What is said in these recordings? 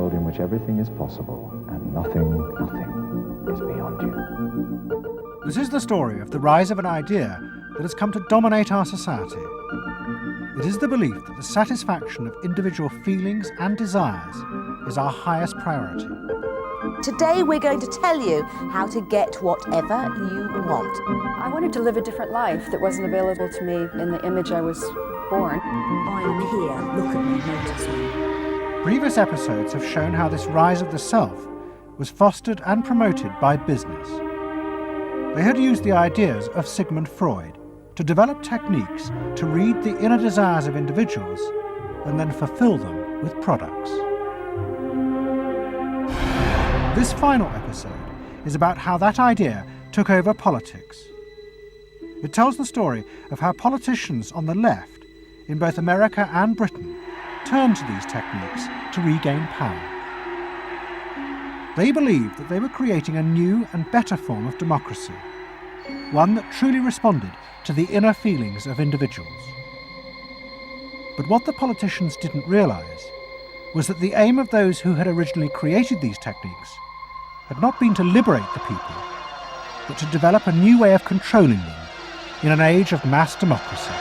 world in which everything is possible and nothing is beyond you. This is the story of the rise of an idea that has come to dominate our society. It is the belief that the satisfaction of individual feelings and desires is our highest priority. Today we're going to tell you how to get whatever you want. I wanted to live a different life that wasn't available to me in the image I was born. I am here, look at me, notice me. Previous episodes have shown how this rise of the self was fostered and promoted by business. They had used the ideas of Sigmund Freud to develop techniques to read the inner desires of individuals and then fulfill them with products. This final episode is about how that idea took over politics. It tells the story of how politicians on the left, in both America and Britain, turned to these techniques to regain power. They believed that they were creating a new and better form of democracy, one that truly responded to the inner feelings of individuals. But what the politicians didn't realise was that the aim of those who had originally created these techniques had not been to liberate the people, but to develop a new way of controlling them in an age of mass democracy.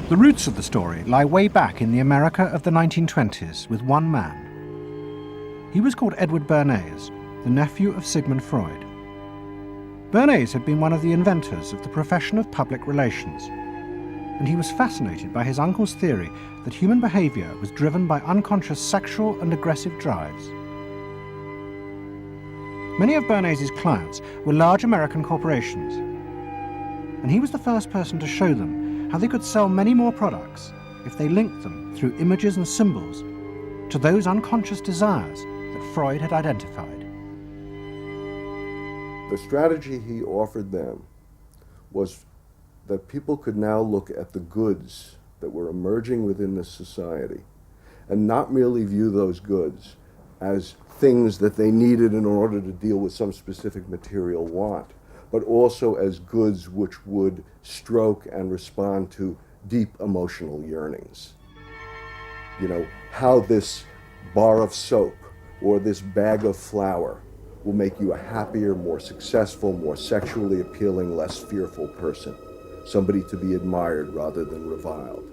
The roots of the story lie way back in the America of the 1920s with one man. He was called Edward Bernays, the nephew of Sigmund Freud. Bernays had been one of the inventors of the profession of public relations, and he was fascinated by his uncle's theory that human behaviour was driven by unconscious sexual and aggressive drives. Many of Bernays' clients were large American corporations, and he was the first person to show them how they could sell many more products if they linked them through images and symbols to those unconscious desires that Freud had identified. The strategy he offered them was that people could now look at the goods that were emerging within this society and not merely view those goods as things that they needed in order to deal with some specific material want, but also as goods which would stroke and respond to deep emotional yearnings. You know, how this bar of soap or this bag of flour will make you a happier, more successful, more sexually appealing, less fearful person. Somebody to be admired rather than reviled.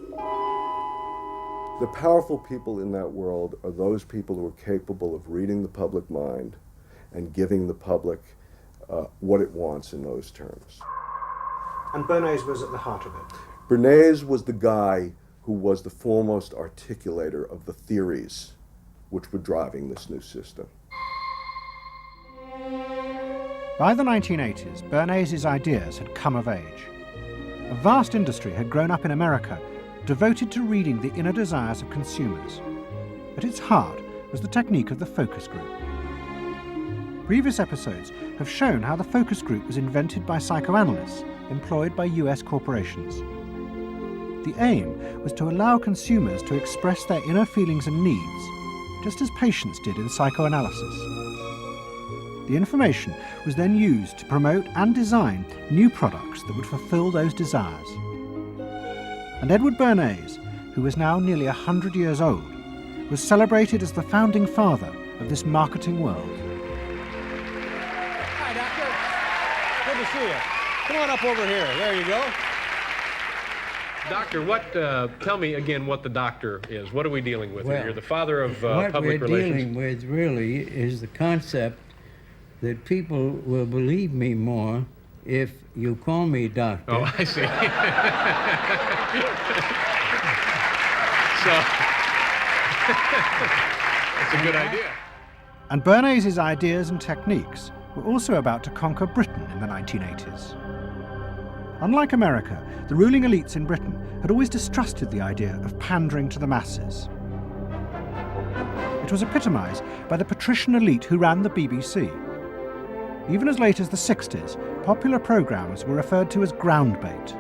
The powerful people in that world are those people who are capable of reading the public mind and giving the public what it wants in those terms. And Bernays was at the heart of it. Bernays was the guy who was the foremost articulator of the theories which were driving this new system. By the 1980s, Bernays' ideas had come of age. A vast industry had grown up in America, devoted to reading the inner desires of consumers. At its heart was the technique of the focus group. Previous episodes have shown how the focus group was invented by psychoanalysts employed by US corporations. The aim was to allow consumers to express their inner feelings and needs, just as patients did in psychoanalysis. The information was then used to promote and design new products that would fulfill those desires. And Edward Bernays, who was now nearly 100 years old, was celebrated as the founding father of this marketing world. Hi, Doctor. Good to see you. Come on up over here. There you go. Doctor, tell me again what the doctor is. What are we dealing with here? You're the father of what public we're relations. dealing with really is the concept that people will believe me more if you call me doctor. Oh, I see. So, that's a good idea. And Bernays' ideas and techniques were also about to conquer Britain in the 1980s. Unlike America, the ruling elites in Britain had always distrusted the idea of pandering to the masses. It was epitomised by the patrician elite who ran the BBC. Even as late as the 60s, popular programmes were referred to as ground bait.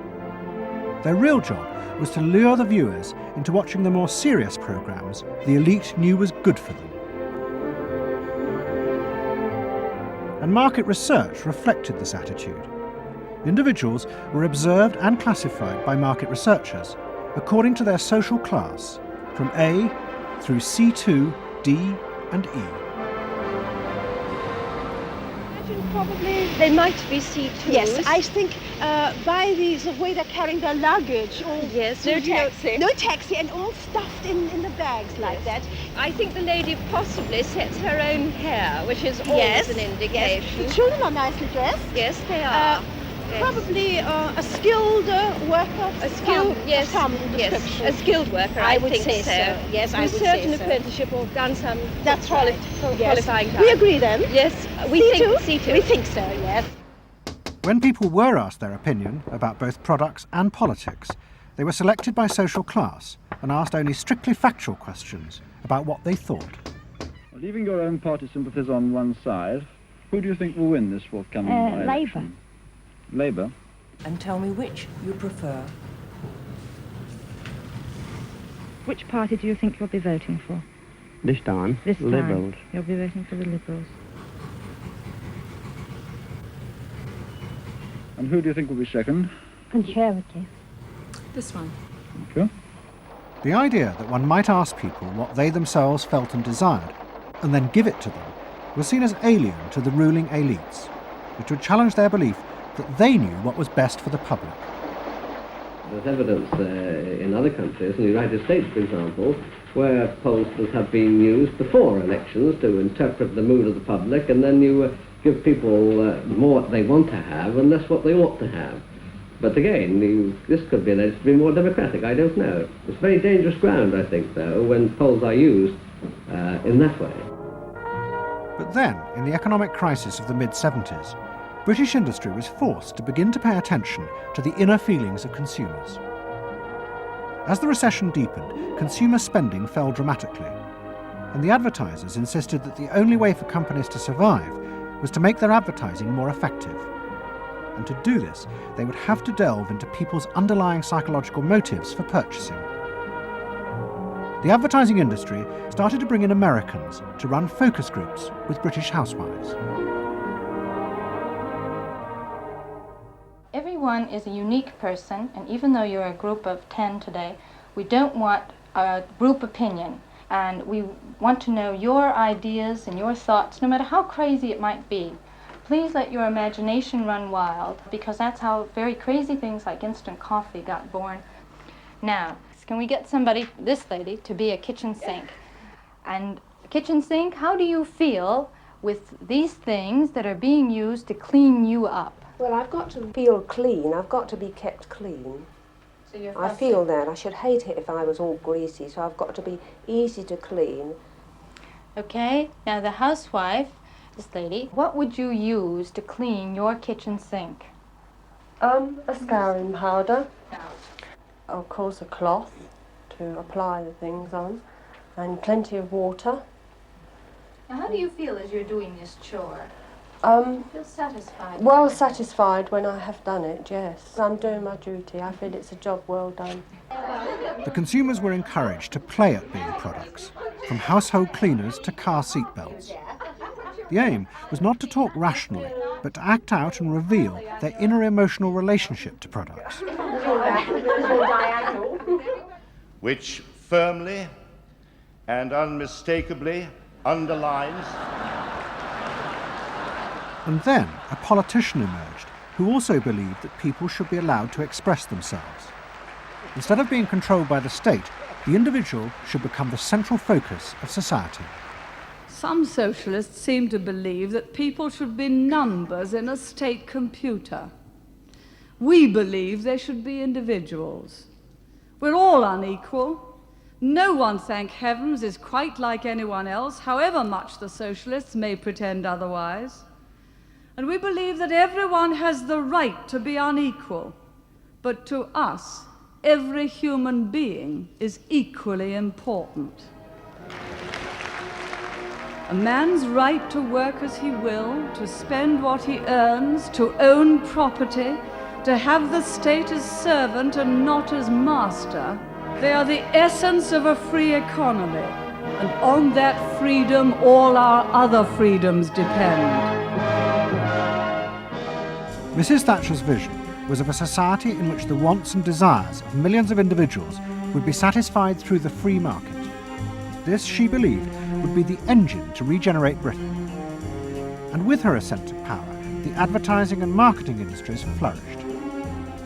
Their real job was to lure the viewers into watching the more serious programmes the elite knew was good for them. and market research reflected this attitude. Individuals were observed and classified by market researchers according to their social class, from A through C2, D and E. Probably they might be C2s. Yes, I think by the way they're carrying their luggage, all yes, no taxi. No taxi, and all stuffed in the bags like that. I think the lady possibly sets her own hair, which is always an indication. Yes. The children are nicely dressed. Yes, they are. Probably a skilled worker. A skilled, yes, description. a skilled worker. I would think say so. Yes, I would served say an so. apprenticeship or done some Yes. qualifying time. We agree then. Yes, we think C2. We think so. Yes. When people were asked their opinion about both products and politics, they were selected by social class and asked only strictly factual questions about what they thought. Leaving your own party sympathies on one side, who do you think will win this forthcoming election? Labour. And tell me which you prefer. Which party do you think you'll be voting for? This time, Liberals. You'll be voting for the Liberals. And who do you think will be second? Conservative. This one. Thank you. The idea that one might ask people what they themselves felt and desired, and then give it to them, was seen as alien to the ruling elites, which would challenge their belief that they knew what was best for the public. There's evidence in other countries, in the United States for example, where pollsters have been used before elections to interpret the mood of the public, and then you give people more what they want to have and less what they ought to have. But again, this could be alleged to be more democratic, I don't know. It's very dangerous ground, I think, though, when polls are used in that way. But then, in the economic crisis of the mid-70s, British industry was forced to begin to pay attention to the inner feelings of consumers. As the recession deepened, consumer spending fell dramatically, and the advertisers insisted that the only way for companies to survive was to make their advertising more effective. And to do this, they would have to delve into people's underlying psychological motives for purchasing. The advertising industry started to bring in Americans to run focus groups with British housewives. Everyone is a unique person, and even though you're a group of 10 today, we don't want a group opinion, and we want to know your ideas and your thoughts, no matter how crazy it might be. Please let your imagination run wild, because that's how very crazy things like instant coffee got born. Now, can we get somebody, this lady, to be a kitchen sink? And kitchen sink, how do you feel with these things that are being used to clean you up? Well, I've got to feel clean. I've got to be kept clean. So I feel that. I should hate it if I was all greasy, so I've got to be easy to clean. Okay, now the housewife, this lady, what would you use to clean your kitchen sink? A scouring powder. Of course, a cloth to apply the things on, and plenty of water. Now, how do you feel as you're doing this chore? Feel satisfied? Well satisfied when I have done it, yes. I'm doing my duty. I feel it's a job well done. The consumers were encouraged to play at being products, from household cleaners to car seat belts. The aim was not to talk rationally, but to act out and reveal their inner emotional relationship to products. Which firmly and unmistakably underlines. And then a politician emerged who also believed that people should be allowed to express themselves. Instead of being controlled by the state, the individual should become the central focus of society. Some socialists seem to believe that people should be numbers in a state computer. We believe they should be individuals. We're all unequal. No one, thank heavens, is quite like anyone else, however much the socialists may pretend otherwise. And we believe that everyone has the right to be unequal, but to us, every human being is equally important. A man's right to work as he will, to spend what he earns, to own property, to have the state as servant and not as master, they are the essence of a free economy, and on that freedom all our other freedoms depend. Mrs. Thatcher's vision was of a society in which the wants and desires of millions of individuals would be satisfied through the free market. This, she believed, would be the engine to regenerate Britain. And with her ascent to power, the advertising and marketing industries flourished.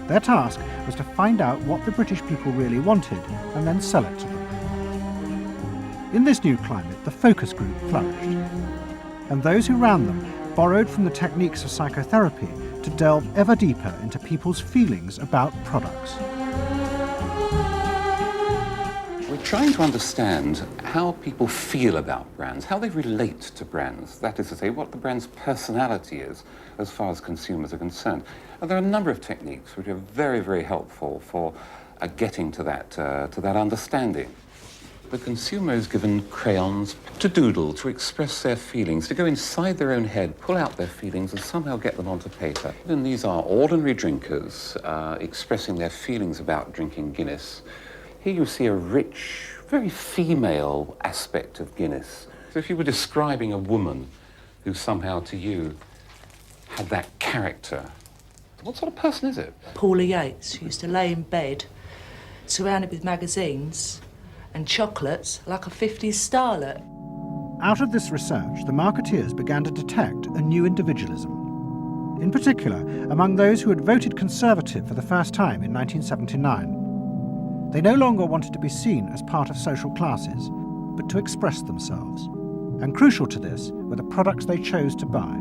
Their task was to find out what the British people really wanted and then sell it to them. In this new climate, the focus group flourished, and those who ran them borrowed from the techniques of psychotherapy to delve ever deeper into people's feelings about products. We're trying to understand how people feel about brands, how they relate to brands, that is to say, what the brand's personality is as far as consumers are concerned. And there are a number of techniques which are very, very helpful for getting to that understanding. The consumer is given crayons to doodle, to express their feelings, to go inside their own head, pull out their feelings and somehow get them onto paper. And these are ordinary drinkers expressing their feelings about drinking Guinness. Here you see a rich, very female aspect of Guinness. So if you were describing a woman who somehow to you had that character, what sort of person is it? Paula Yates, who used to lay in bed, surrounded with magazines and chocolates like a 50s starlet. Out of this research, the marketeers began to detect a new individualism. In particular, among those who had voted Conservative for the first time in 1979. They no longer wanted to be seen as part of social classes, but to express themselves. And crucial to this were the products they chose to buy.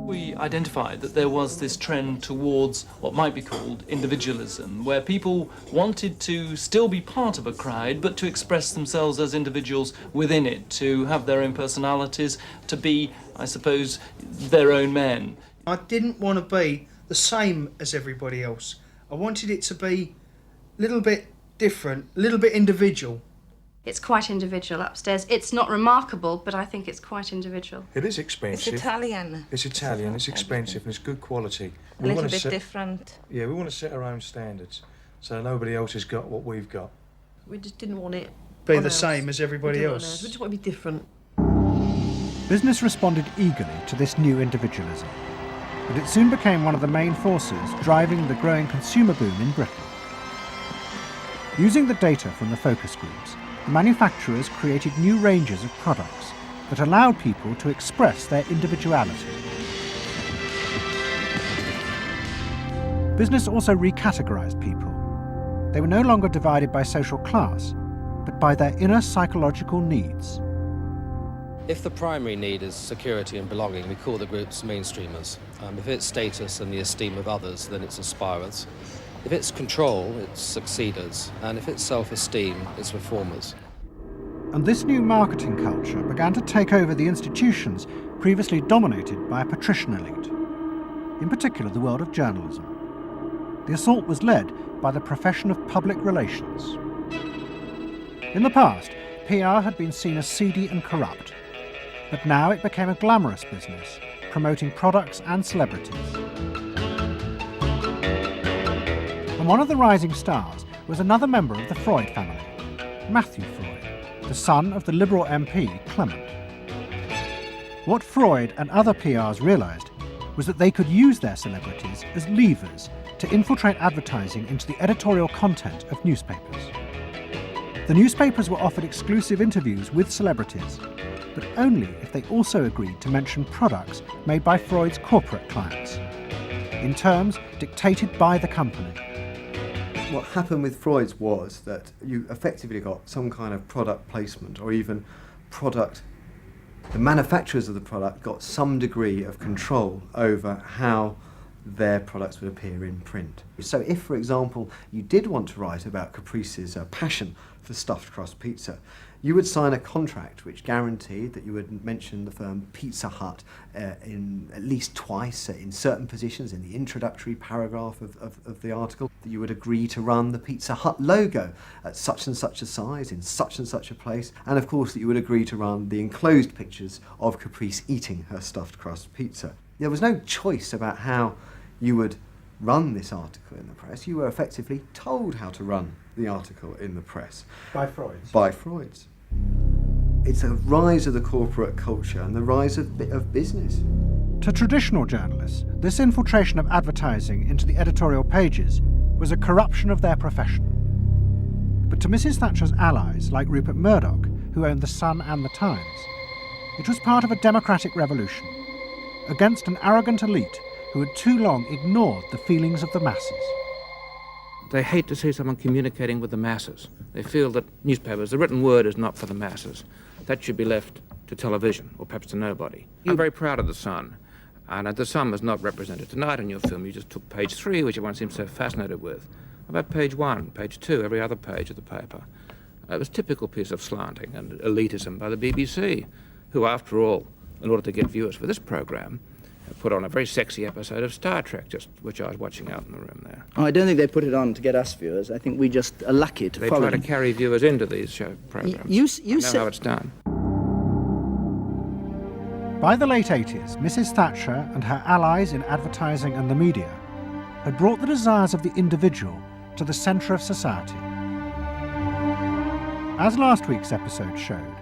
We identified that there was this trend towards what might be called individualism, where people wanted to still be part of a crowd, but to express themselves as individuals within it, to have their own personalities, to be, I suppose, their own men. I didn't want to be the same as everybody else. I wanted it to be a little bit different, a little bit individual. It's quite individual upstairs. It's not remarkable, but I think it's quite individual. It is expensive. It's Italian. It's Italian, it's expensive, and it's good quality. A little bit different. Yeah, we want to set our own standards, so nobody else has got what we've got. We just didn't want it be the same as everybody else. We just want to be different. Business responded eagerly to this new individualism, but it soon became one of the main forces driving the growing consumer boom in Britain. Using the data from the focus groups, manufacturers created new ranges of products that allowed people to express their individuality. Business also recategorized people. They were no longer divided by social class, but by their inner psychological needs. If the primary need is security and belonging, we call the groups mainstreamers. If it's status and the esteem of others, then it's aspirers. If it's control, it's succeeders, and if it's self-esteem, it's reformers. And this new marketing culture began to take over the institutions previously dominated by a patrician elite, in particular the world of journalism. The assault was led by the profession of public relations. In the past, PR had been seen as seedy and corrupt, but now it became a glamorous business, promoting products and celebrities. And one of the rising stars was another member of the Freud family, Matthew Freud, the son of the Liberal MP Clement. What Freud and other PRs realised was that they could use their celebrities as levers to infiltrate advertising into the editorial content of newspapers. The newspapers were offered exclusive interviews with celebrities, but only if they also agreed to mention products made by Freud's corporate clients, in terms dictated by the company. What happened with Freud's was that you effectively got some kind of product placement, or even product, the manufacturers of the product got some degree of control over how their products would appear in print. So if, for example, you did want to write about Caprice's passion for stuffed crust pizza, you would sign a contract which guaranteed that you would mention the firm Pizza Hut in at least twice in certain positions in the introductory paragraph of the article, that you would agree to run the Pizza Hut logo at such and such a size in such and such a place, and of course that you would agree to run the enclosed pictures of Caprice eating her stuffed crust pizza. There was no choice about how you would run this article in the press. You were effectively told how to run the article in the press. By Freud's? By Freud's. It's a rise of the corporate culture and the rise of business. To traditional journalists, this infiltration of advertising into the editorial pages was a corruption of their profession. But to Mrs. Thatcher's allies, like Rupert Murdoch, who owned The Sun and The Times, it was part of a democratic revolution against an arrogant elite who had too long ignored the feelings of the masses. They hate to see someone communicating with the masses. They feel that newspapers, the written word, is not for the masses. That should be left to television, or perhaps to nobody. I'm very proud of The Sun. And The Sun was not represented tonight in your film. You just took page 3, which everyone seems so fascinated with. About page 1, page 2, every other page of the paper. It was a typical piece of slanting and elitism by the BBC, who, after all, in order to get viewers for this program, put on a very sexy episode of Star Trek, which I was watching out in the room there. Oh, I don't think they put it on to get us viewers. I think we just are lucky to follow They try them. to carry viewers into these show programs. You I know how it's done. By the late 80s, Mrs. Thatcher and her allies in advertising and the media had brought the desires of the individual to the centre of society. As last week's episode showed,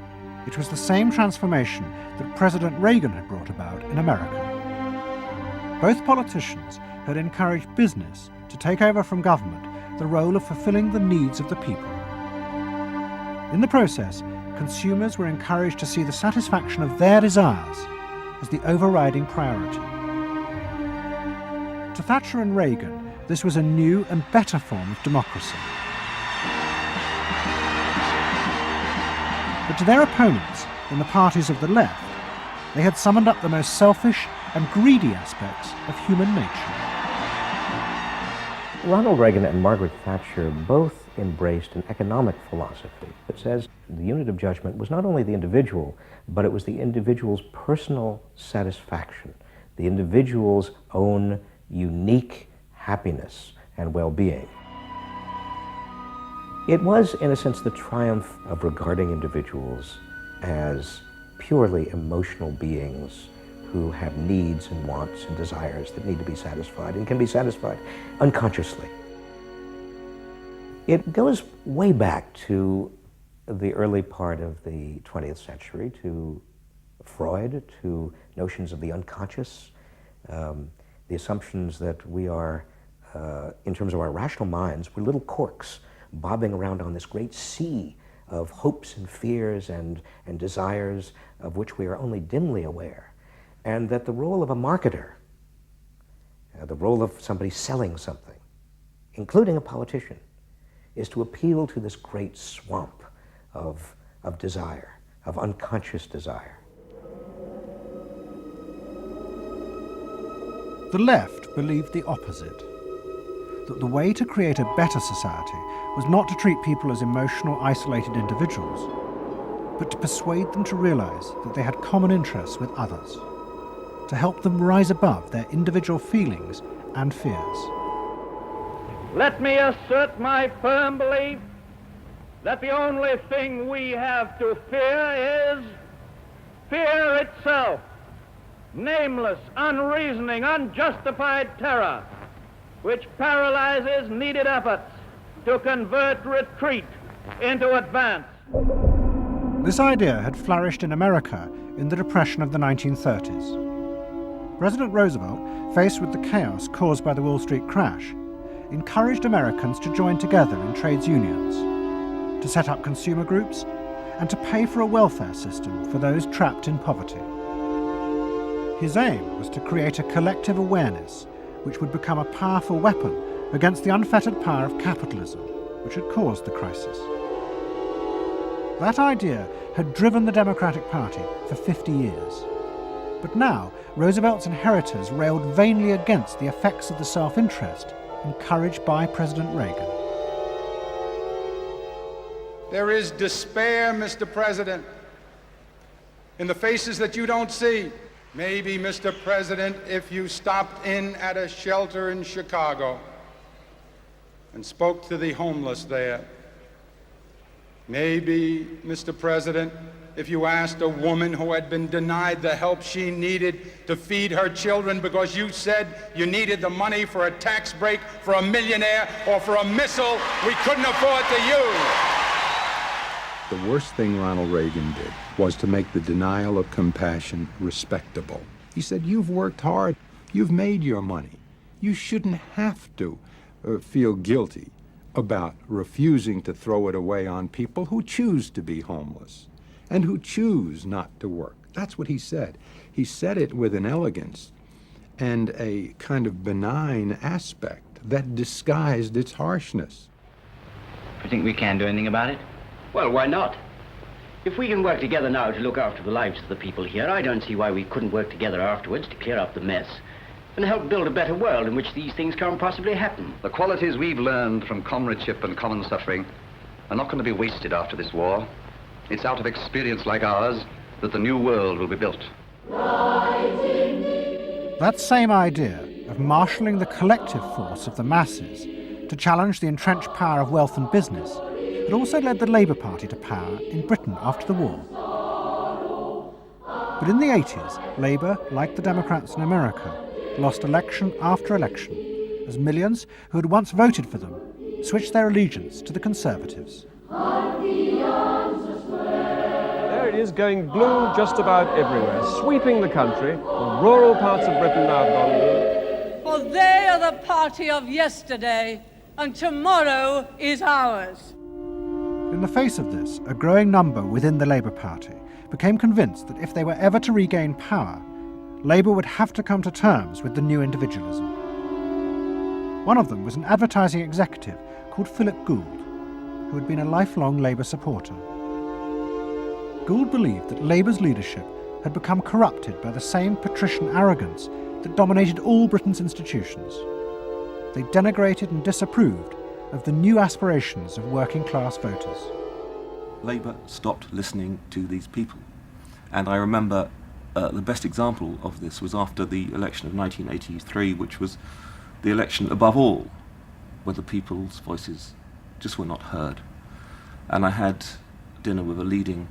it was the same transformation that President Reagan had brought about in America. Both politicians had encouraged business to take over from government the role of fulfilling the needs of the people. In the process, consumers were encouraged to see the satisfaction of their desires as the overriding priority. To Thatcher and Reagan, this was a new and better form of democracy. But to their opponents in the parties of the left, they had summoned up the most selfish and greedy aspects of human nature. Ronald Reagan and Margaret Thatcher both embraced an economic philosophy that says the unit of judgment was not only the individual, but it was the individual's personal satisfaction, the individual's own unique happiness and well-being. It was, in a sense, the triumph of regarding individuals as purely emotional beings who have needs and wants and desires that need to be satisfied and can be satisfied unconsciously. It goes way back to the early part of the 20th century, to Freud, to notions of the unconscious, the assumptions that we are, in terms of our rational minds, we're little corks bobbing around on this great sea of hopes and fears and desires of which we are only dimly aware. And that the role of a marketer, the role of somebody selling something, including a politician, is to appeal to this great swamp of desire, of unconscious desire. The left believed the opposite, that the way to create a better society was not to treat people as emotional, isolated individuals, but to persuade them to realize that they had common interests with others, to help them rise above their individual feelings and fears. Let me assert my firm belief that the only thing we have to fear is fear itself. Nameless, unreasoning, unjustified terror, which paralyzes needed efforts to convert retreat into advance. This idea had flourished in America in the Depression of the 1930s. President Roosevelt, faced with the chaos caused by the Wall Street crash, encouraged Americans to join together in trades unions, to set up consumer groups, and to pay for a welfare system for those trapped in poverty. His aim was to create a collective awareness which would become a powerful weapon against the unfettered power of capitalism, which had caused the crisis. That idea had driven the Democratic Party for 50 years. But now, Roosevelt's inheritors railed vainly against the effects of the self-interest encouraged by President Reagan. There is despair, Mr. President, in the faces that you don't see. Maybe, Mr. President, if you stopped in at a shelter in Chicago and spoke to the homeless there. Maybe, Mr. President, if you asked a woman who had been denied the help she needed to feed her children because you said you needed the money for a tax break for a millionaire or for a missile we couldn't afford to use. The worst thing Ronald Reagan did was to make the denial of compassion respectable. He said, you've worked hard, you've made your money. You shouldn't have to feel guilty about refusing to throw it away on people who choose to be homeless and who choose not to work. That's what he said. He said it with an elegance and a kind of benign aspect that disguised its harshness. You think we can do anything about it? Well, why not? If we can work together now to look after the lives of the people here, I don't see why we couldn't work together afterwards to clear up the mess and help build a better world in which these things can't possibly happen. The qualities we've learned from comradeship and common suffering are not going to be wasted after this war. It's out of experience like ours that the new world will be built. That same idea of marshalling the collective force of the masses to challenge the entrenched power of wealth and business had also led the Labour Party to power in Britain after the war. But in the 80s, Labour, like the Democrats in America, lost election after election as millions who had once voted for them switched their allegiance to the Conservatives. There it is, going blue just about everywhere, sweeping the country. The rural parts of Britain now have gone blue. For they are the party of yesterday, and tomorrow is ours. In the face of this, a growing number within the Labour Party became convinced that if they were ever to regain power, Labour would have to come to terms with the new individualism. One of them was an advertising executive called Philip Gould, who had been a lifelong Labour supporter. Gould believed that Labour's leadership had become corrupted by the same patrician arrogance that dominated all Britain's institutions. They denigrated and disapproved of the new aspirations of working-class voters. Labour stopped listening to these people. And I remember the best example of this was after the election of 1983, which was the election above all, where the people's voices just were not heard. And I had dinner with a leading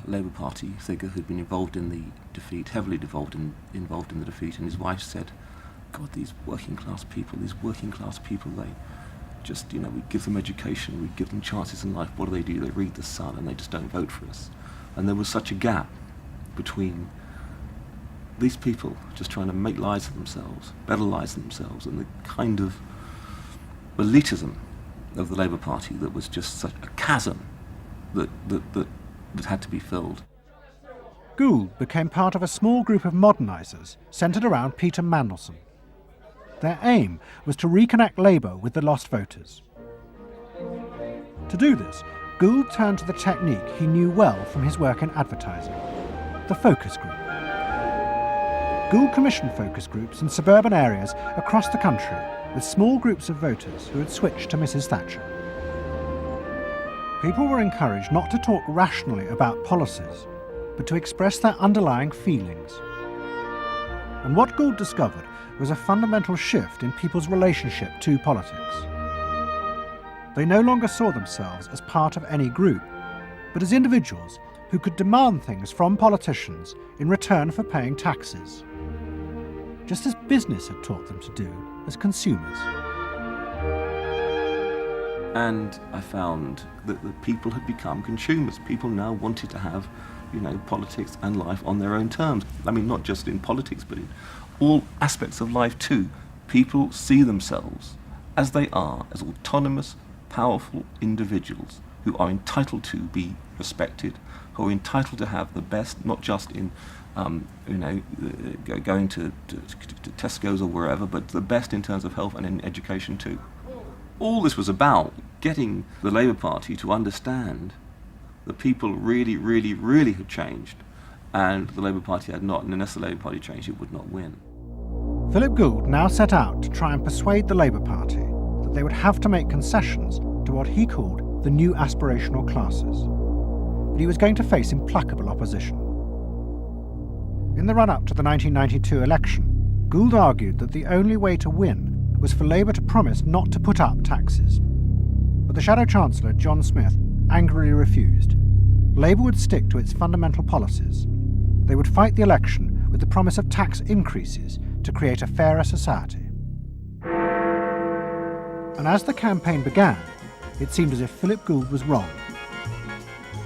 Labour Party figure who'd been involved in the defeat, heavily involved in the defeat, and his wife said, God, these working class people, they just, we give them education, we give them chances in life, what do? They read the Sun and they just don't vote for us. And there was such a gap between these people just trying to make lives for themselves, better lives for themselves, and the kind of elitism of the Labour Party that was just such a chasm that had to be filled. Gould became part of a small group of modernisers centred around Peter Mandelson. Their aim was to reconnect Labour with the lost voters. To do this, Gould turned to the technique he knew well from his work in advertising, the focus group. Gould commissioned focus groups in suburban areas across the country with small groups of voters who had switched to Mrs. Thatcher. People were encouraged not to talk rationally about policies, but to express their underlying feelings. And what Gould discovered was a fundamental shift in people's relationship to politics. They no longer saw themselves as part of any group, but as individuals who could demand things from politicians in return for paying taxes, just as business had taught them to do as consumers. And I found that the people had become consumers. People now wanted to have, politics and life on their own terms. I mean, not just in politics, but in all aspects of life too. People see themselves as they are, as autonomous, powerful individuals who are entitled to be respected, who are entitled to have the best, not just in, going to Tesco's or wherever, but the best in terms of health and in education too. All this was about getting the Labour Party to understand that people really, really, really had changed, and the Labour Party had not, and unless the Labour Party changed, it would not win. Philip Gould now set out to try and persuade the Labour Party that they would have to make concessions to what he called the new aspirational classes. But he was going to face implacable opposition. In the run-up to the 1992 election, Gould argued that the only way to win was for Labour to promise not to put up taxes. But the Shadow Chancellor, John Smith, angrily refused. Labour would stick to its fundamental policies. They would fight the election with the promise of tax increases to create a fairer society. And as the campaign began, it seemed as if Philip Gould was wrong.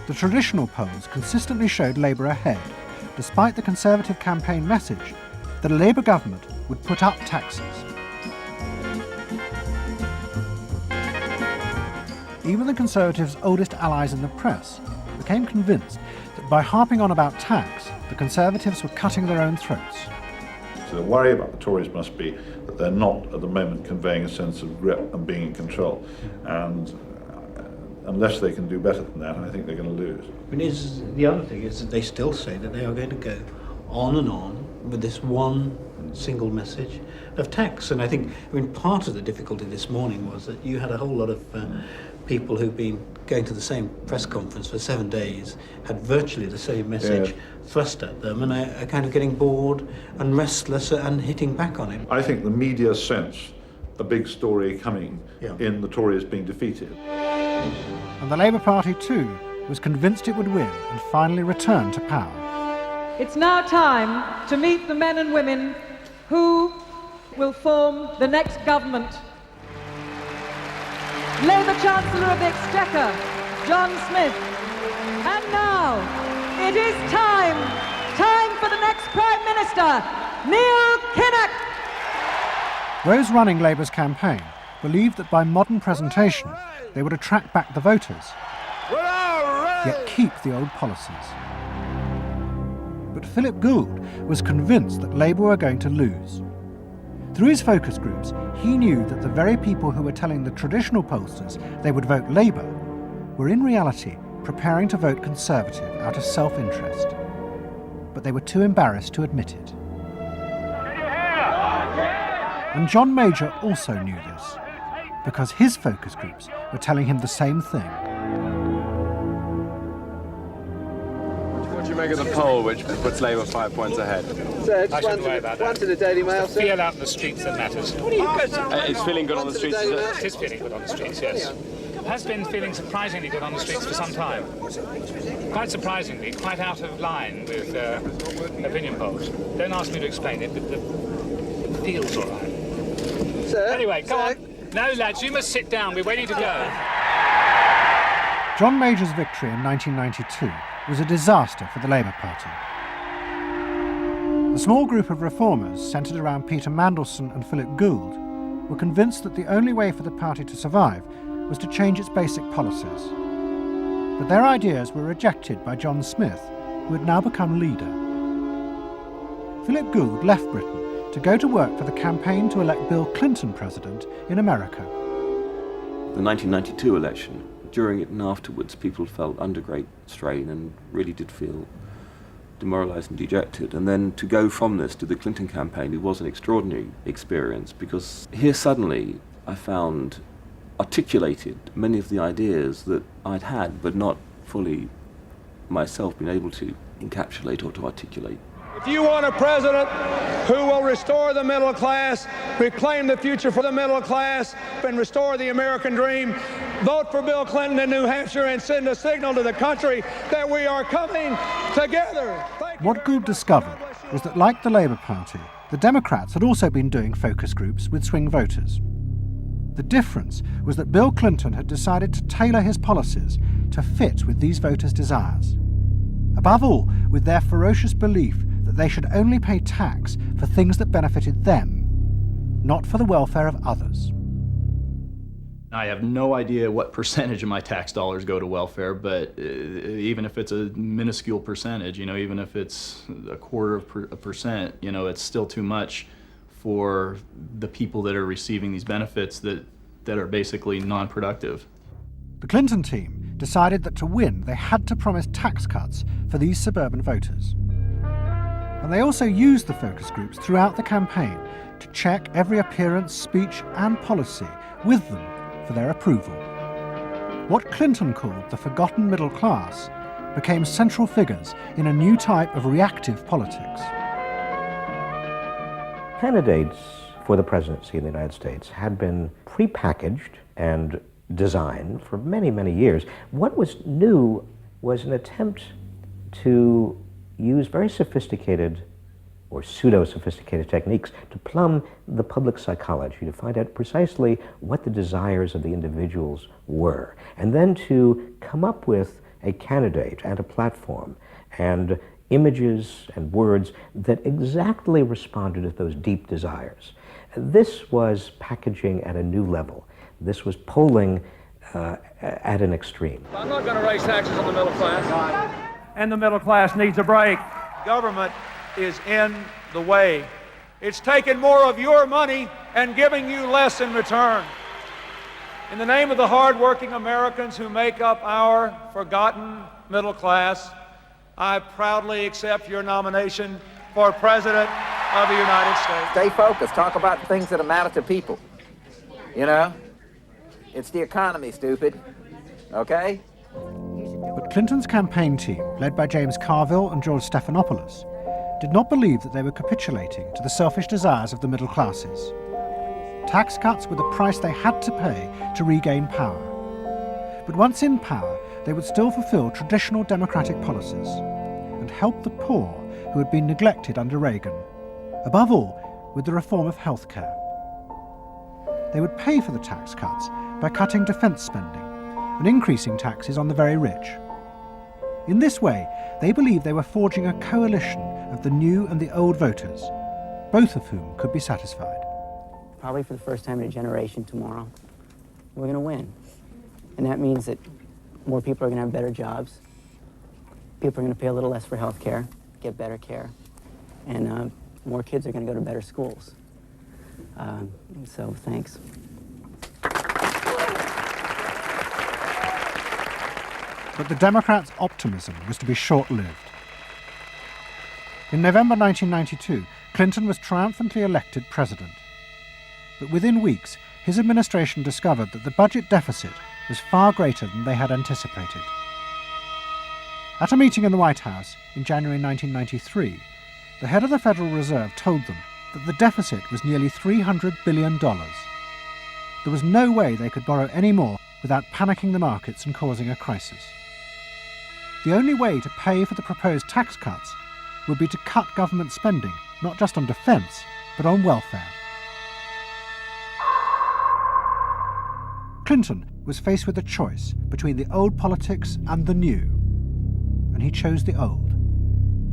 The traditional polls consistently showed Labour ahead, despite the Conservative campaign message that a Labour government would put up taxes. Even the Conservatives' oldest allies in the press became convinced that by harping on about tax, the Conservatives were cutting their own throats. So the worry about the Tories must be that they're not at the moment conveying a sense of grip and being in control. And unless they can do better than that, I think they're going to lose. The other thing is that they still say that they are going to go on and on with this one single message of tax. And I think, part of the difficulty this morning was that you had a whole lot of people who've been going to the same press conference for 7 days, had virtually the same message thrust at them, and are kind of getting bored and restless and hitting back on it. I think the media sense a big story coming in the Tories being defeated. And the Labour Party too was convinced it would win and finally return to power. It's now time to meet the men and women who will form the next government. Labour Chancellor of the Exchequer, John Smith. And now, it is time for the next Prime Minister, Neil Kinnock. Those running Labour's campaign believed that by modern presentation they would attract back the voters, yet keep the old policies. But Philip Gould was convinced that Labour were going to lose. Through his focus groups, he knew that the very people who were telling the traditional pollsters they would vote Labour were in reality preparing to vote Conservative out of self-interest. But they were too embarrassed to admit it. And John Major also knew this, because his focus groups were telling him the same thing. What do you make of the poll, which puts Labour 5 points ahead? Sir, just one to the Daily Mail, sir. Feel out in the streets that matters. It's feeling good on the streets, is it? It is feeling good on the streets, yes. It has been feeling surprisingly good on the streets for some time. Quite surprisingly, quite out of line with opinion polls. Don't ask me to explain it, but it feels all right. Sir? Anyway, go on. No, lads, you must sit down. We're waiting to go. John Major's victory in 1992 was a disaster for the Labour Party. The small group of reformers centred around Peter Mandelson and Philip Gould were convinced that the only way for the party to survive was to change its basic policies. But their ideas were rejected by John Smith, who had now become leader. Philip Gould left Britain to go to work for the campaign to elect Bill Clinton president in America. The 1992 election, during it and afterwards, people felt under great strain and really did feel demoralised and dejected. And then to go from this to the Clinton campaign, it was an extraordinary experience, because here suddenly I found articulated many of the ideas that I'd had but not fully myself been able to encapsulate or to articulate. If you want a president who will restore the middle class, reclaim the future for the middle class, and restore the American dream, vote for Bill Clinton in New Hampshire and send a signal to the country that we are coming together. What Gould discovered was that, like the Labour Party, the Democrats had also been doing focus groups with swing voters. The difference was that Bill Clinton had decided to tailor his policies to fit with these voters' desires. Above all, with their ferocious belief that they should only pay tax for things that benefited them, not for the welfare of others. I have no idea what percentage of my tax dollars go to welfare, but even if it's a minuscule percentage, even if it's 0.25%, it's still too much for the people that are receiving these benefits that are basically non-productive. The Clinton team decided that to win, they had to promise tax cuts for these suburban voters. And they also used the focus groups throughout the campaign to check every appearance, speech and policy with them for their approval. What Clinton called the forgotten middle class became central figures in a new type of reactive politics. Candidates for the presidency in the United States had been prepackaged and designed for many, many years. What was new was an attempt to use very sophisticated or pseudo-sophisticated techniques to plumb the public psychology, to find out precisely what the desires of the individuals were, and then to come up with a candidate and a platform and images and words that exactly responded to those deep desires. This was packaging at a new level. This was polling at an extreme. I'm not going to raise taxes on the middle class. And the middle class needs a break. Government is in the way. It's taking more of your money and giving you less in return. In the name of the hard-working Americans who make up our forgotten middle class, I proudly accept your nomination for President of the United States. Stay focused. Talk about things that matter to people. You know? It's the economy, stupid. Okay? But Clinton's campaign team, led by James Carville and George Stephanopoulos, did not believe that they were capitulating to the selfish desires of the middle classes. Tax cuts were the price they had to pay to regain power. But once in power, they would still fulfill traditional democratic policies and help the poor who had been neglected under Reagan, above all with the reform of health care. They would pay for the tax cuts by cutting defence spending and increasing taxes on the very rich. In this way, they believed they were forging a coalition of the new and the old voters, both of whom could be satisfied. Probably for the first time in a generation tomorrow, we're going to win. And that means that more people are going to have better jobs. People are going to pay a little less for health care, get better care. And more kids are going to go to better schools. So thanks. But the Democrats' optimism was to be short-lived. In November 1992, Clinton was triumphantly elected president. But within weeks, his administration discovered that the budget deficit was far greater than they had anticipated. At a meeting in the White House in January 1993, the head of the Federal Reserve told them that the deficit was nearly $300 billion. There was no way they could borrow any more without panicking the markets and causing a crisis. The only way to pay for the proposed tax cuts would be to cut government spending, not just on defence, but on welfare. Clinton was faced with a choice between the old politics and the new, and he chose the old.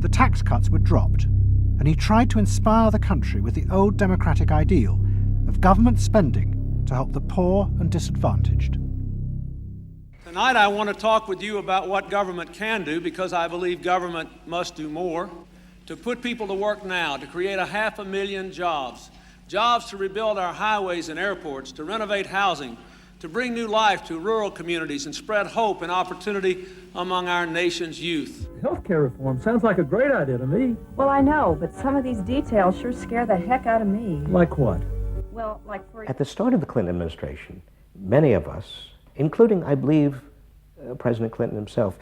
The tax cuts were dropped, and he tried to inspire the country with the old democratic ideal of government spending to help the poor and disadvantaged. Tonight I want to talk with you about what government can do, because I believe government must do more. To put people to work now, to create 500,000 jobs. Jobs to rebuild our highways and airports, to renovate housing, to bring new life to rural communities and spread hope and opportunity among our nation's youth. Healthcare reform sounds like a great idea to me. Well, I know, but some of these details sure scare the heck out of me. Like what? Well, like for... At the start of the Clinton administration, many of us, including, I believe, President Clinton himself,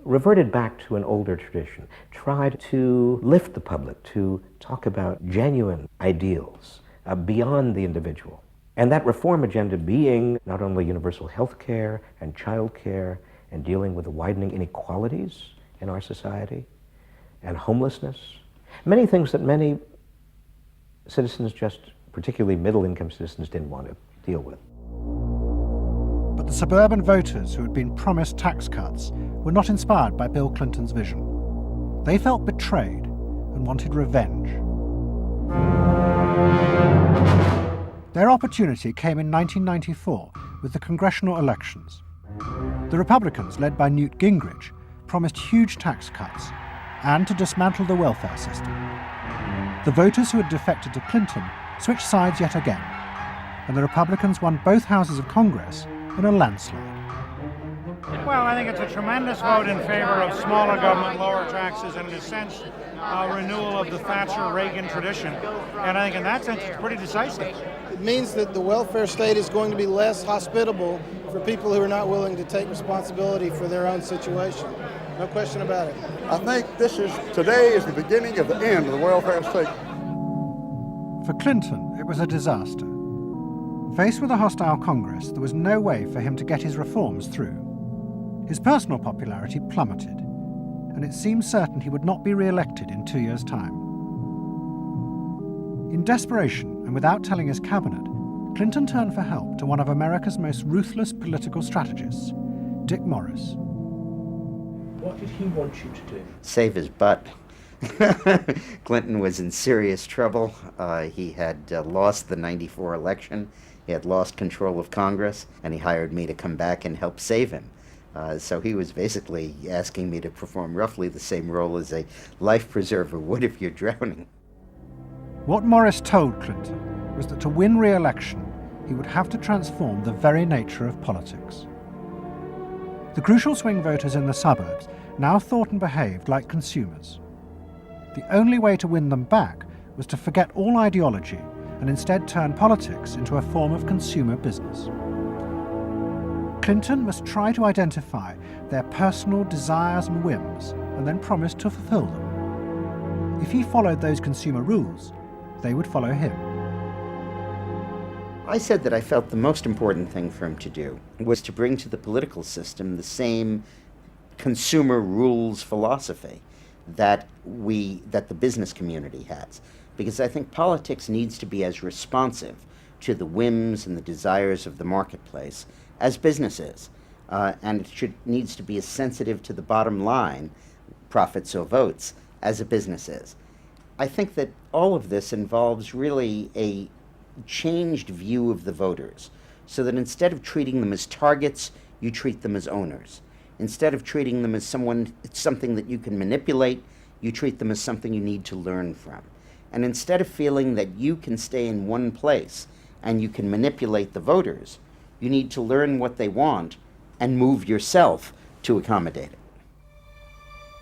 reverted back to an older tradition, tried to lift the public, to talk about genuine ideals beyond the individual. And that reform agenda being not only universal health care and child care and dealing with the widening inequalities in our society and homelessness, many things that many citizens, just particularly middle-income citizens, didn't want to deal with. But the suburban voters who had been promised tax cuts were not inspired by Bill Clinton's vision. They felt betrayed and wanted revenge. Their opportunity came in 1994 with the congressional elections. The Republicans, led by Newt Gingrich, promised huge tax cuts and to dismantle the welfare system. The voters who had defected to Clinton switched sides yet again, and the Republicans won both houses of Congress in a landslide. Well, I think it's a tremendous vote in favor of smaller government, lower taxes, and in a sense, a renewal of the Thatcher-Reagan tradition. And I think in that sense, it's pretty decisive. It means that the welfare state is going to be less hospitable for people who are not willing to take responsibility for their own situation. No question about it. I think today is the beginning of the end of the welfare state. For Clinton, it was a disaster. Faced with a hostile Congress, there was no way for him to get his reforms through. His personal popularity plummeted, and it seemed certain he would not be re-elected in 2 years' time. In desperation, and without telling his cabinet, Clinton turned for help to one of America's most ruthless political strategists, Dick Morris. What did he want you to do? Save his butt. Clinton was in serious trouble. He had lost the '94 election. He had lost control of Congress, and he hired me to come back and help save him. So he was basically asking me to perform roughly the same role as a life preserver would if you're drowning. What Morris told Clinton was that to win re-election, he would have to transform the very nature of politics. The crucial swing voters in the suburbs now thought and behaved like consumers. The only way to win them back was to forget all ideology and instead turn politics into a form of consumer business. Clinton must try to identify their personal desires and whims and then promise to fulfill them. If he followed those consumer rules, they would follow him. I said that I felt the most important thing for him to do was to bring to the political system the same consumer rules philosophy that the business community has. Because I think politics needs to be as responsive to the whims and the desires of the marketplace as business is. And it needs to be as sensitive to the bottom line, profits or votes, as a business is. I think that all of this involves really a changed view of the voters, so that instead of treating them as targets, you treat them as owners. Instead of treating them as something that you can manipulate, you treat them as something you need to learn from. And instead of feeling that you can stay in one place and you can manipulate the voters, you need to learn what they want and move yourself to accommodate it.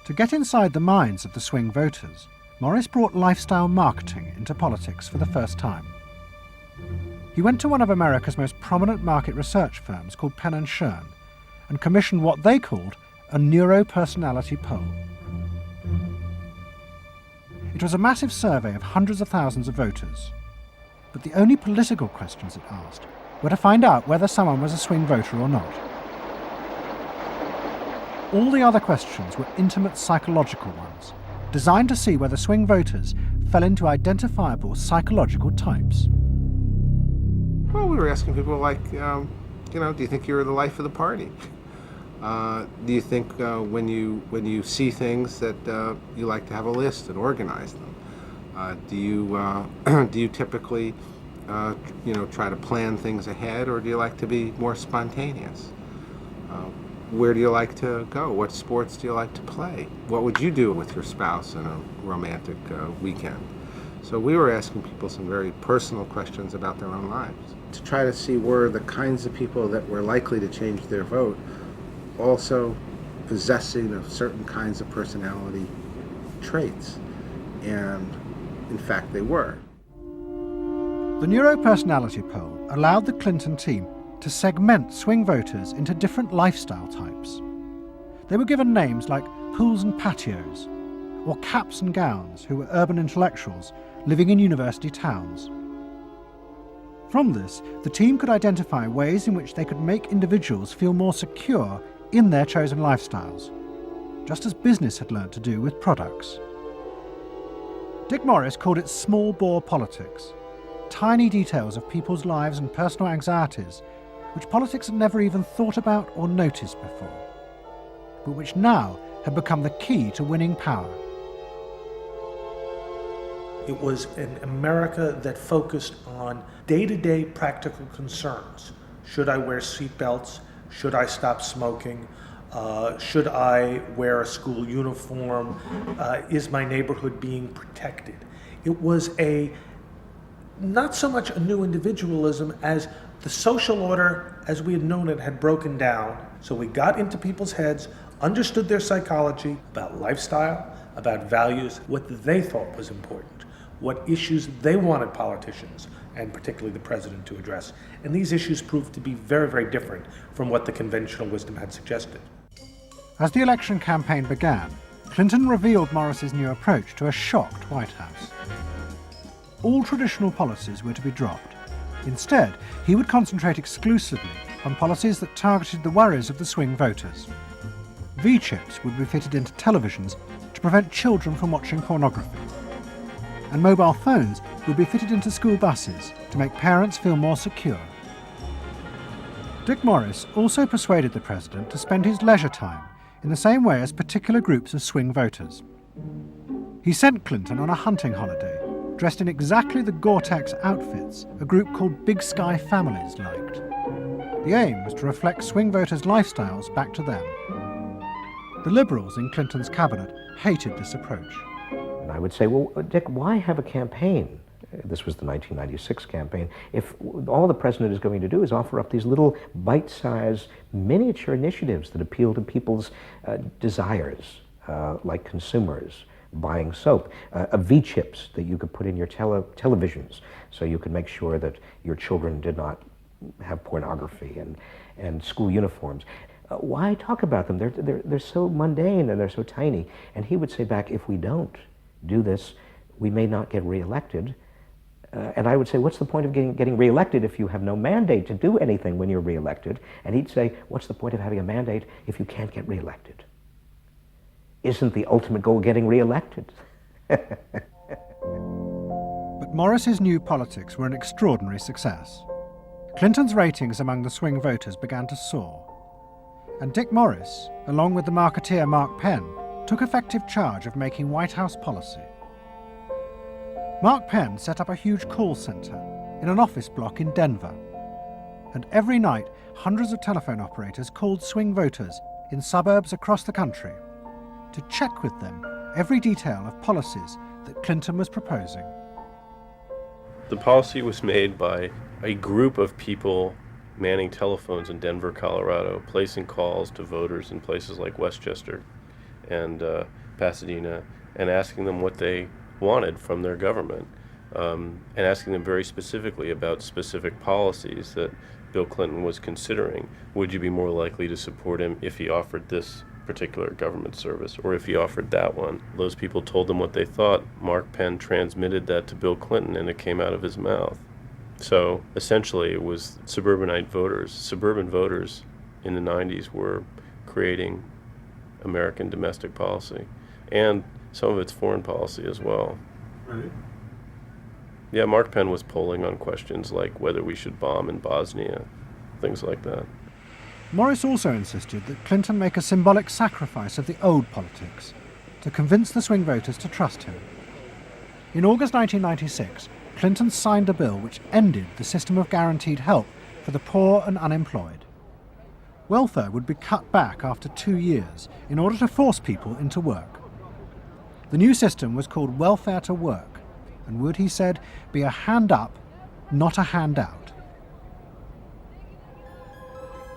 To get inside the minds of the swing voters, Morris brought lifestyle marketing into politics for the first time. He went to one of America's most prominent market research firms called Penn & Schern and commissioned what they called a neuropersonality poll. It was a massive survey of hundreds of thousands of voters, but the only political questions it asked were to find out whether someone was a swing voter or not. All the other questions were intimate psychological ones, designed to see whether swing voters fell into identifiable psychological types. Well, we were asking people like, do you think you're the life of the party? Do you think when you see things that you like to have a list and organize them? Do you typically try to plan things ahead, or do you like to be more spontaneous? Where do you like to go? What sports do you like to play? What would you do with your spouse on a romantic weekend? So we were asking people some very personal questions about their own lives to try to see were the kinds of people that were likely to change their vote also possessing of certain kinds of personality traits. And in fact, they were. The neuropersonality poll allowed the Clinton team to segment swing voters into different lifestyle types. They were given names like pools and patios, or caps and gowns, who were urban intellectuals living in university towns. From this, the team could identify ways in which they could make individuals feel more secure in their chosen lifestyles, just as business had learned to do with products. Dick Morris called it small bore politics, tiny details of people's lives and personal anxieties which politics had never even thought about or noticed before, but which now had become the key to winning power. It was an America that focused on day-to-day practical concerns. Should I wear seatbelts? Should I stop smoking? Should I wear a school uniform? Is my neighborhood being protected? It was not so much a new individualism as the social order as we had known it had broken down. So we got into people's heads, understood their psychology about lifestyle, about values, what they thought was important, what issues they wanted politicians, and particularly the president, to address. And these issues proved to be very, very different from what the conventional wisdom had suggested. As the election campaign began, Clinton revealed Morris's new approach to a shocked White House. All traditional policies were to be dropped. Instead, he would concentrate exclusively on policies that targeted the worries of the swing voters. V-chips would be fitted into televisions to prevent children from watching pornography. And mobile phones would be fitted into school buses to make parents feel more secure. Dick Morris also persuaded the president to spend his leisure time in the same way as particular groups of swing voters. He sent Clinton on a hunting holiday, dressed in exactly the Gore-Tex outfits a group called Big Sky Families liked. The aim was to reflect swing voters' lifestyles back to them. The Liberals in Clinton's cabinet hated this approach. And I would say, well, Dick, why have a campaign? This was the 1996 campaign. If all the president is going to do is offer up these little bite-sized miniature initiatives that appeal to people's desires, like consumers, buying soap, V-chips that you could put in your televisions so you could make sure that your children did not have pornography, and school uniforms. Why talk about them? They're so mundane and they're so tiny. And he would say back, if we don't do this, we may not get reelected. And I would say, what's the point of getting reelected if you have no mandate to do anything when you're reelected? And he'd say, what's the point of having a mandate if you can't get reelected? Isn't the ultimate goal getting reelected? But Morris's new politics were an extraordinary success. Clinton's ratings among the swing voters began to soar. And Dick Morris, along with the marketeer Mark Penn, took effective charge of making White House policy. Mark Penn set up a huge call centre in an office block in Denver. And every night, hundreds of telephone operators called swing voters in suburbs across the country to check with them every detail of policies that Clinton was proposing. The policy was made by a group of people manning telephones in Denver, Colorado, placing calls to voters in places like Westchester and Pasadena, and asking them what they wanted from their government, and asking them very specifically about specific policies that Bill Clinton was considering. Would you be more likely to support him if he offered this particular government service, or if he offered that one? Those people told them what they thought. Mark Penn transmitted that to Bill Clinton, and it came out of his mouth. So essentially it was suburban voters in the 90s were creating American domestic policy, and some of its foreign policy as well. Right. Yeah, Mark Penn was polling on questions like whether we should bomb in Bosnia, things like that. Morris also insisted that Clinton make a symbolic sacrifice of the old politics to convince the swing voters to trust him. In August 1996, Clinton signed a bill which ended the system of guaranteed help for the poor and unemployed. Welfare would be cut back after 2 years in order to force people into work. The new system was called welfare to work and would, he said, be a hand up, not a handout.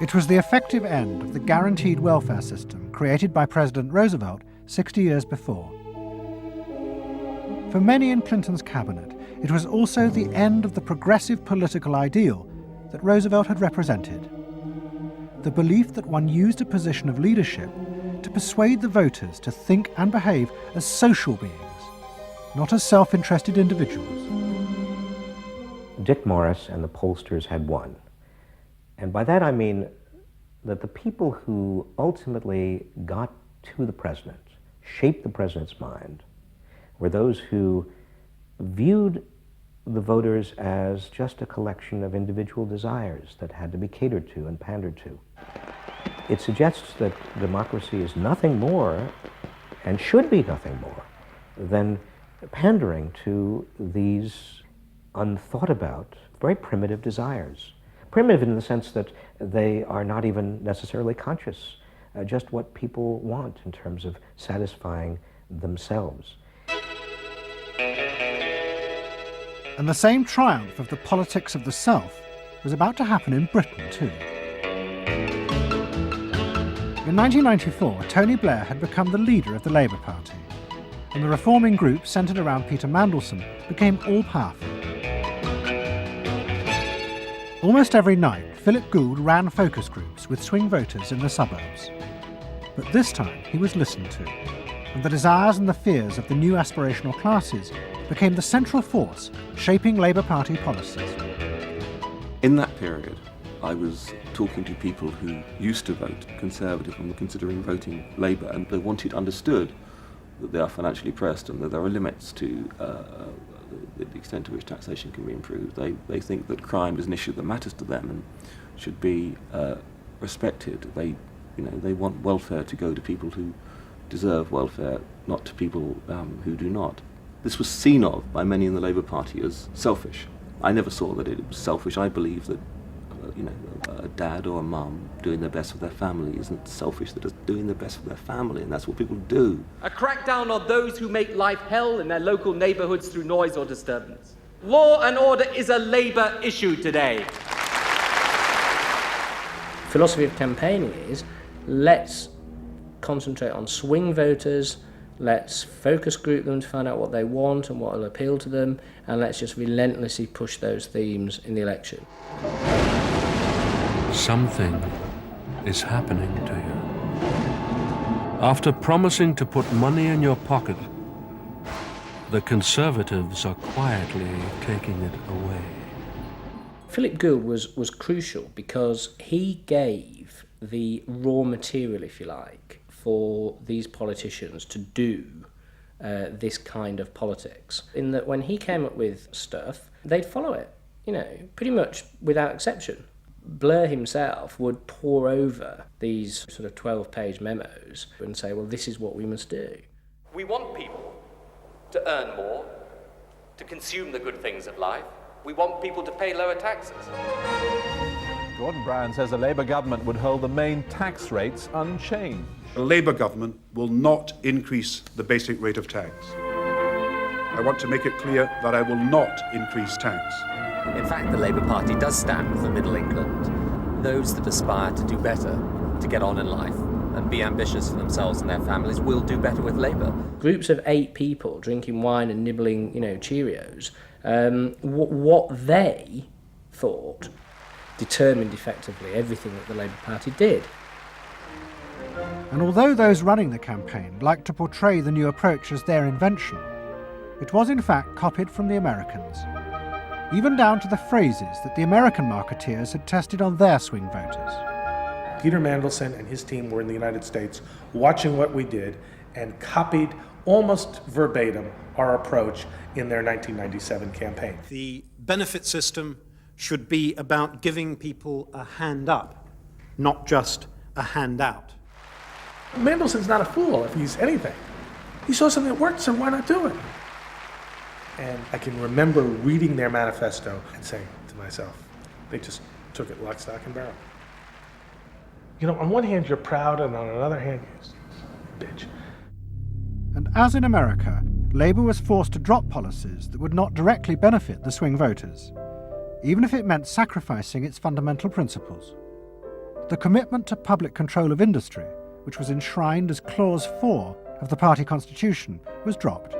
It was the effective end of the guaranteed welfare system created by President Roosevelt 60 years before. For many in Clinton's cabinet, it was also the end of the progressive political ideal that Roosevelt had represented. The belief that one used a position of leadership to persuade the voters to think and behave as social beings, not as self-interested individuals. Dick Morris and the pollsters had won. And by that I mean that the people who ultimately got to the president, shaped the president's mind, were those who viewed the voters as just a collection of individual desires that had to be catered to and pandered to. It suggests that democracy is nothing more, and should be nothing more, than pandering to these unthought about, very primitive desires. Primitive in the sense that they are not even necessarily conscious, just what people want in terms of satisfying themselves. And the same triumph of the politics of the South was about to happen in Britain too. In 1994, Tony Blair had become the leader of the Labour Party, and the reforming group centred around Peter Mandelson became all-powerful. Almost every night, Philip Gould ran focus groups with swing voters in the suburbs. But this time he was listened to, and the desires and the fears of the new aspirational classes became the central force shaping Labour Party policies. In that period, I was talking to people who used to vote Conservative and were considering voting Labour, and they wanted understood that they are financially pressed and that there are limits to the extent to which taxation can be improved. They think that crime is an issue that matters to them and should be respected. They You know, they want welfare to go to people who deserve welfare, not to people who do not. This was seen of by many in the Labour Party as selfish. I never saw that it was selfish. I believe that a dad or a mum doing their best for their family isn't selfish. They're just doing their best for their family, and that's what people do. A crackdown on those who make life hell in their local neighbourhoods through noise or disturbance. Law and order is a Labour issue today. Philosophy of campaigning is, let's concentrate on swing voters, let's focus group them to find out what they want and what will appeal to them, and let's just relentlessly push those themes in the election. Something is happening to you. After promising to put money in your pocket, the Conservatives are quietly taking it away. Philip Gould was crucial because he gave the raw material, if you like, for these politicians to do this kind of politics. In that when he came up with stuff, they'd follow it, you know, pretty much without exception. Blair himself would pore over these sort of 12-page memos and say, well, this is what we must do. We want people to earn more, to consume the good things of life. We want people to pay lower taxes. Gordon Brown says a Labour government would hold the main tax rates unchanged. A Labour government will not increase the basic rate of tax. I want to make it clear that I will not increase tax. In fact, the Labour Party does stand for middle England. Those that aspire to do better, to get on in life, and be ambitious for themselves and their families will do better with Labour. Groups of 8 people drinking wine and nibbling, you know, Cheerios, what they thought determined effectively everything that the Labour Party did. And although those running the campaign liked to portray the new approach as their invention, it was in fact copied from the Americans, even down to the phrases that the American marketeers had tested on their swing voters. Peter Mandelson and his team were in the United States watching what we did and copied almost verbatim our approach in their 1997 campaign. The benefit system should be about giving people a hand up, not just a handout. Mandelson's not a fool if he's anything. He saw something that worked, so why not do it? And I can remember reading their manifesto and saying to myself, they just took it lock, stock, and barrel. You know, on one hand you're proud, and on another hand, you're bitch. And as in America, Labour was forced to drop policies that would not directly benefit the swing voters, even if it meant sacrificing its fundamental principles. The commitment to public control of industry, which was enshrined as Clause 4 of the party constitution, was dropped.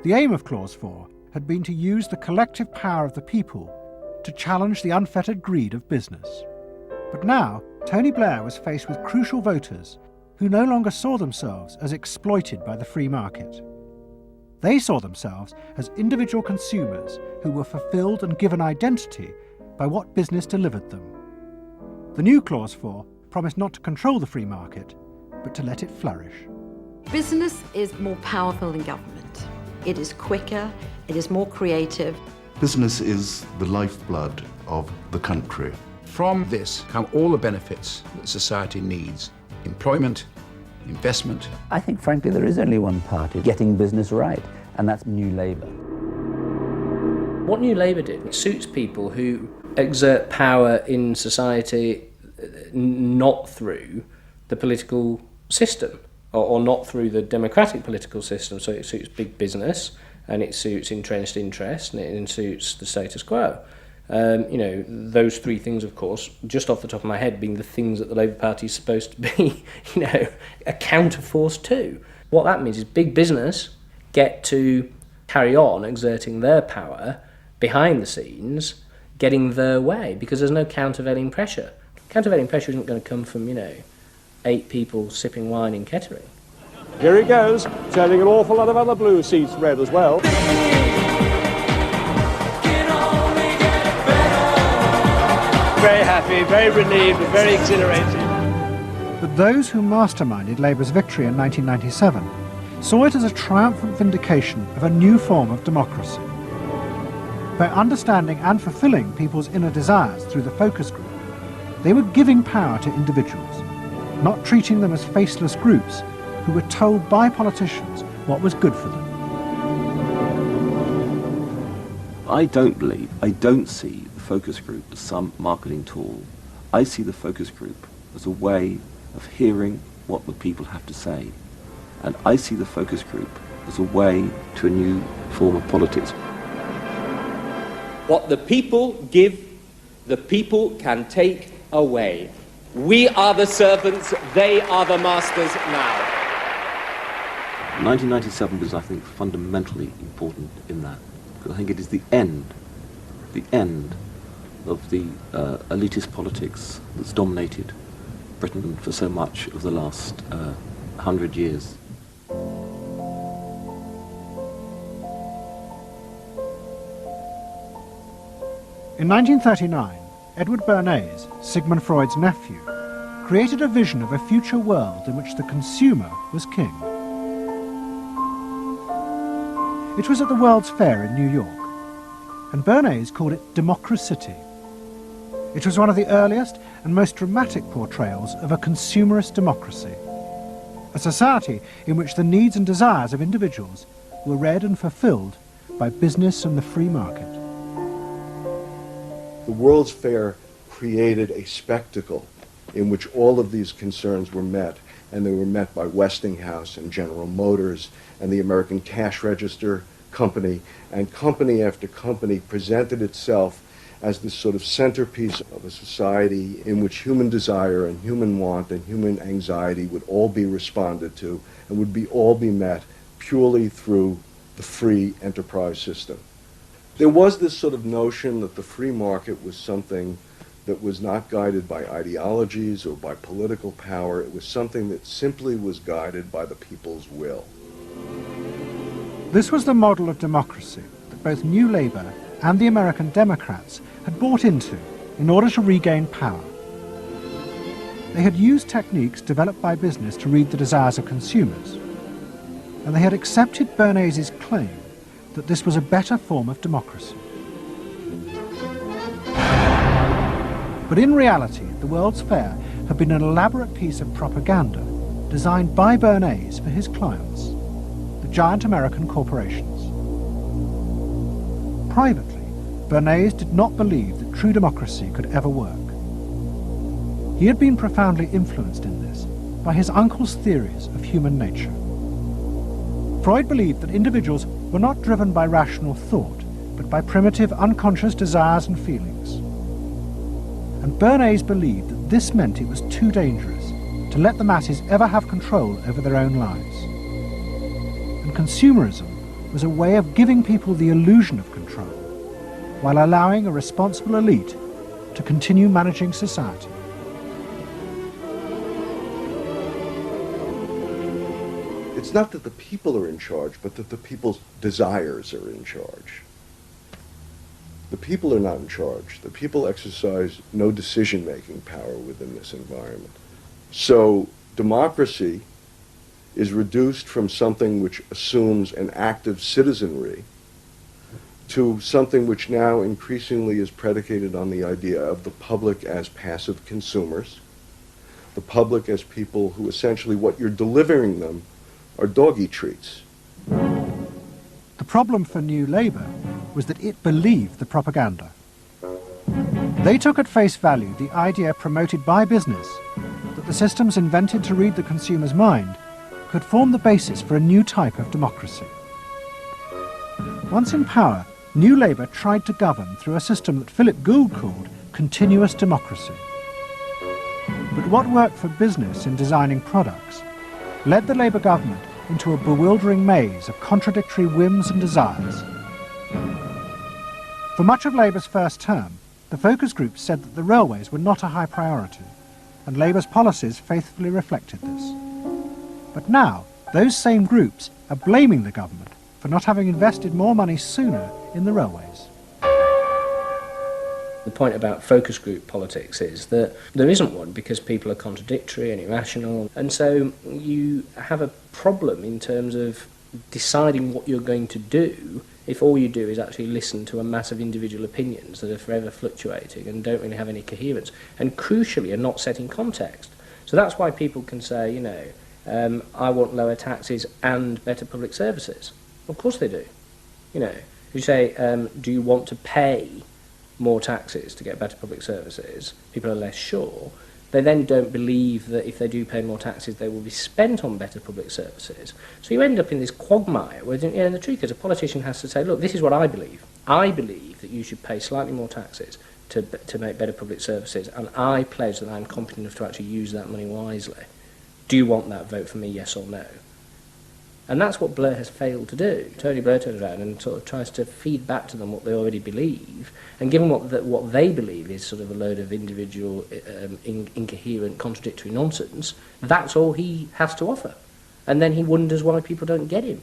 The aim of Clause 4 had been to use the collective power of the people to challenge the unfettered greed of business. But now, Tony Blair was faced with crucial voters who no longer saw themselves as exploited by the free market. They saw themselves as individual consumers who were fulfilled and given identity by what business delivered them. The new Clause 4 promised not to control the free market, but to let it flourish. Business is more powerful than government. It is quicker, it is more creative. Business is the lifeblood of the country. From this come all the benefits that society needs: employment, investment. I think, frankly, there is only one party getting business right, and that's New Labour. What New Labour did suits people who exert power in society not through the political system, or not through the democratic political system. So it suits big business, and it suits entrenched interest, and it suits the status quo. You know, those 3 things, of course, just off the top of my head, being the things that the Labour Party is supposed to be, you know, a counterforce to. What that means is big business get to carry on exerting their power behind the scenes, getting their way, because there's no countervailing pressure. Countervailing pressure isn't going to come from, 8 people sipping wine in Kettering. Here he goes, turning an awful lot of other blue seats red as well. Very happy, very relieved, and very exhilarated. But those who masterminded Labour's victory in 1997 saw it as a triumphant vindication of a new form of democracy. By understanding and fulfilling people's inner desires through the focus group, They were giving power to individuals, not treating them as faceless groups who were told by politicians what was good for them. I don't see the focus group as some marketing tool. I see the focus group as a way of hearing what the people have to say. And I see the focus group as a way to a new form of politics. What the people give, the people can take away. We are the servants, they are the masters now. 1997 was, I think, fundamentally important in that, because I think it is the end of the elitist politics that's dominated Britain for so much of the last 100 years. In 1939, Edward Bernays, Sigmund Freud's nephew, created a vision of a future world in which the consumer was king. It was at the World's Fair in New York, and Bernays called it Democracy. It was one of the earliest and most dramatic portrayals of a consumerist democracy, a society in which the needs and desires of individuals were read and fulfilled by business and the free market. The World's Fair created a spectacle in which all of these concerns were met, and they were met by Westinghouse and General Motors and the American Cash Register Company, and company after company presented itself as this sort of centerpiece of a society in which human desire and human want and human anxiety would all be responded to and would all be met purely through the free enterprise system. There was this sort of notion that the free market was something that was not guided by ideologies or by political power. It was something that simply was guided by the people's will. This was the model of democracy that both New Labour and the American Democrats had bought into in order to regain power. They had used techniques developed by business to read the desires of consumers, and they had accepted Bernays' claim that this was a better form of democracy. But in reality, the World's Fair had been an elaborate piece of propaganda designed by Bernays for his clients, the giant American corporations. Privately, Bernays did not believe that true democracy could ever work. He had been profoundly influenced in this by his uncle's theories of human nature. Freud believed that individuals were not driven by rational thought, but by primitive, unconscious desires and feelings. And Bernays believed that this meant it was too dangerous to let the masses ever have control over their own lives. And consumerism was a way of giving people the illusion of control, while allowing a responsible elite to continue managing society. It's not that the people are in charge, but that the people's desires are in charge. The people are not in charge. The people exercise no decision-making power within this environment. So democracy is reduced from something which assumes an active citizenry to something which now increasingly is predicated on the idea of the public as passive consumers, the public as people who essentially what you're delivering them are doggy treats. The problem for New Labour was that it believed the propaganda. They took at face value the idea promoted by business that the systems invented to read the consumer's mind could form the basis for a new type of democracy. Once in power, New Labour tried to govern through a system that Philip Gould called continuous democracy. But what worked for business in designing products led the Labour government into a bewildering maze of contradictory whims and desires. For much of Labour's first term, the focus groups said that the railways were not a high priority, and Labour's policies faithfully reflected this. But now, those same groups are blaming the government for not having invested more money sooner in the railways. The point about focus group politics is that there isn't one because people are contradictory and irrational, and so you have a problem in terms of deciding what you're going to do if all you do is actually listen to a mass of individual opinions that are forever fluctuating and don't really have any coherence, and crucially are not set in context. So that's why people can say, you know, I want lower taxes and better public services. Of course they do. You know, you say, do you want to pay more taxes to get better public services? People are less sure. They then don't believe that if they do pay more taxes, they will be spent on better public services. So you end up in this quagmire where, you know, the truth is a politician has to say, look, this is what I believe. I believe that you should pay slightly more taxes to make better public services, and I pledge that I'm competent enough to actually use that money wisely. Do you want that? Vote for me, yes or no. And that's what Blair has failed to do. Tony Blair turns around and sort of tries to feed back to them what they already believe, and given what they believe is sort of a load of individual, incoherent, contradictory nonsense, that's all he has to offer. And then he wonders why people don't get him.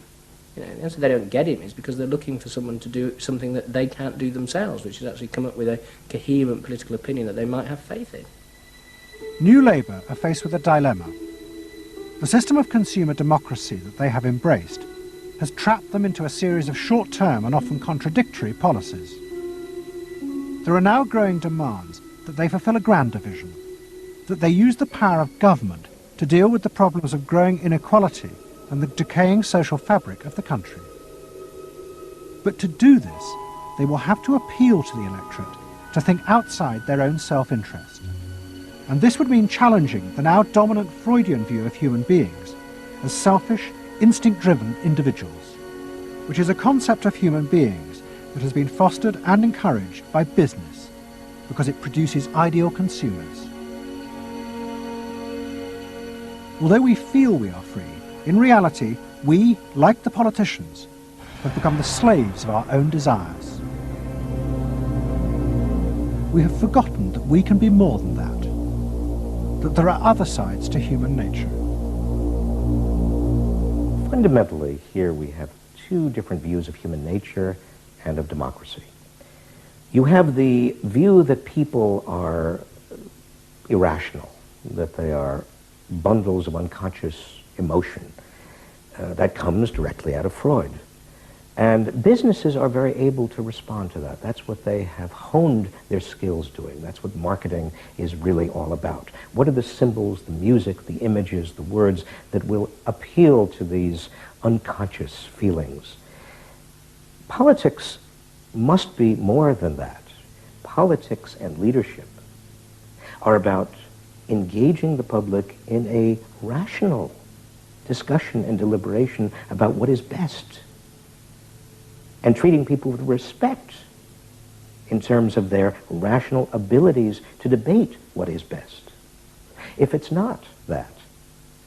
You know, the answer they don't get him is because they're looking for someone to do something that they can't do themselves, which is actually come up with a coherent political opinion that they might have faith in. New Labour are faced with a dilemma. The system of consumer democracy that they have embraced has trapped them into a series of short-term and often contradictory policies. There are now growing demands that they fulfil a grander vision, that they use the power of government to deal with the problems of growing inequality and the decaying social fabric of the country. But to do this, they will have to appeal to the electorate to think outside their own self-interest. And this would mean challenging the now dominant Freudian view of human beings as selfish, instinct-driven individuals, which is a concept of human beings that has been fostered and encouraged by business because it produces ideal consumers. Although we feel we are free, in reality, we, like the politicians, have become the slaves of our own desires. We have forgotten that we can be more than that there are other sides to human nature. Fundamentally, here we have two different views of human nature and of democracy. You have the view that people are irrational, that they are bundles of unconscious emotion. That comes directly out of Freud. And businesses are very able to respond to that. That's what they have honed their skills doing. That's what marketing is really all about. What are the symbols, the music, the images, the words that will appeal to these unconscious feelings? Politics must be more than that. Politics and leadership are about engaging the public in a rational discussion and deliberation about what is best, and treating people with respect in terms of their rational abilities to debate what is best. If it's not that,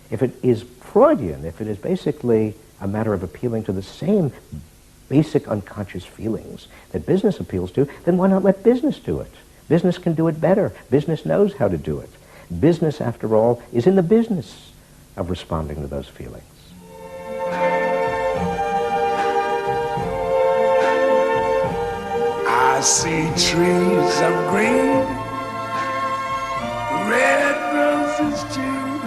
if it is Freudian, if it is basically a matter of appealing to the same basic unconscious feelings that business appeals to, then why not let business do it? Business can do it better. Business knows how to do it. Business, after all, is in the business of responding to those feelings. I see trees of green, red roses too.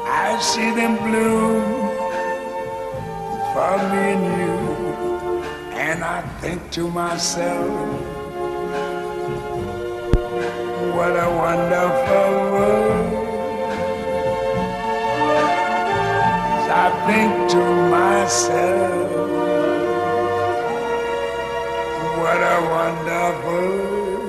I see them bloom for me and you. And I think to myself, what a wonderful world. I think to myself, what a wonderful